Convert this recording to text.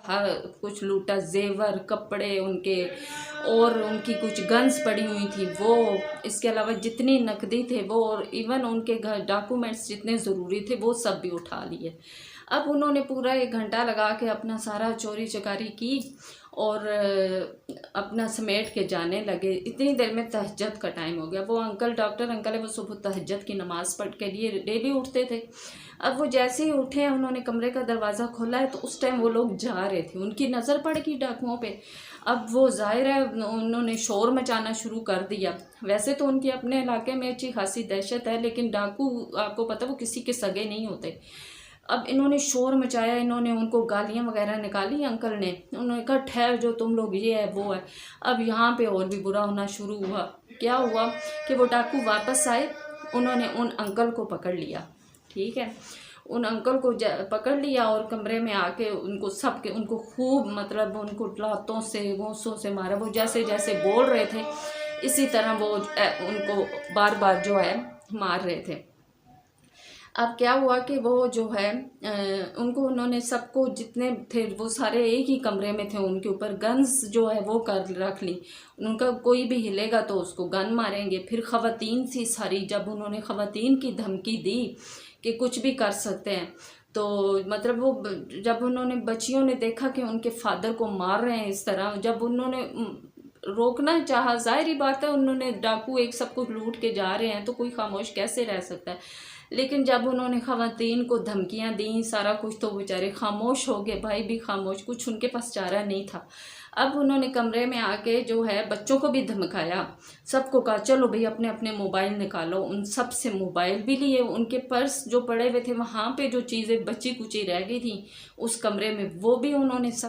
हर कुछ लूटा, जेवर, कपड़े उनके, और उनकी कुछ गन्स पड़ी हुई थी वो, इसके अलावा जितनी नकदी थे वो, और इवन उनके घर डॉक्यूमेंट्स जितने ज़रूरी थे वो सब भी उठा लिए। अब उन्होंने पूरा 1 घंटा लगा के अपना सारा चोरी चकारी की और अपना समेट के जाने लगे। इतनी देर में तहज्जुद का टाइम हो गया। वो अंकल, डॉक्टर अंकल है, वो सुबह तहज्जुद की नमाज़ पढ़ के लिए डेली उठते थे। अब वो जैसे ही उठे हैं, उन्होंने कमरे का दरवाज़ा खोला है तो उस टाइम वो लोग जा रहे थे, उनकी नज़र पड़ गई डाकुओं पे। अब वो ज़ाहिर है उन्होंने शोर मचाना शुरू कर दिया। वैसे तो उनके अपने इलाके में अच्छी खासी दहशत है, लेकिन डाकू आपको पता वो किसी के सगे नहीं होते। अब इन्होंने शोर मचाया, इन्होंने उनको गालियाँ वगैरह निकाली अंकल ने। उन्होंने कहा ठहर जो तुम लोग, ये है वो है। अब यहाँ पे और भी बुरा होना शुरू हुआ। क्या हुआ कि वो डाकू वापस आए, उन्होंने उन अंकल को पकड़ लिया। ठीक है, उन अंकल को पकड़ लिया और कमरे में आके उनको खूब मतलब उनको लातों से गोंसों से मारा। वो जैसे जैसे बोल रहे थे इसी तरह वो उनको बार बार जो है मार रहे थे। अब क्या हुआ कि वो जो है उनको उन्होंने सबको जितने थे वो सारे एक ही कमरे में थे, उनके ऊपर गन्स जो है वो कर रख ली। उनका कोई भी हिलेगा तो उसको गन मारेंगे। फिर ख़वातीन सी सारी, जब उन्होंने ख़वातीन की धमकी दी कि कुछ भी कर सकते हैं, तो मतलब वो जब उन्होंने बच्चियों ने देखा कि उनके फादर को मार रहे हैं इस तरह, जब उन्होंने रोकना चाहा, जाहिर ही बात है उन्होंने डाकू एक सब कुछ लूट के जा रहे हैं तो कोई खामोश कैसे रह सकता है। लेकिन जब उन्होंने ख़वातीन को धमकियां दी सारा कुछ, तो बेचारे खामोश हो गए, भाई भी खामोश, कुछ उनके पास चारा नहीं था। अब उन्होंने कमरे में आके जो है बच्चों को भी धमकाया, सबको कहा चलो भाई अपने अपने मोबाइल निकालो। उन सब से मोबाइल भी लिए, उनके पर्स जो पड़े हुए थे वहाँ पे जो चीज़ें बची कुची रह गई थी उस कमरे में वो भी उन्होंने सब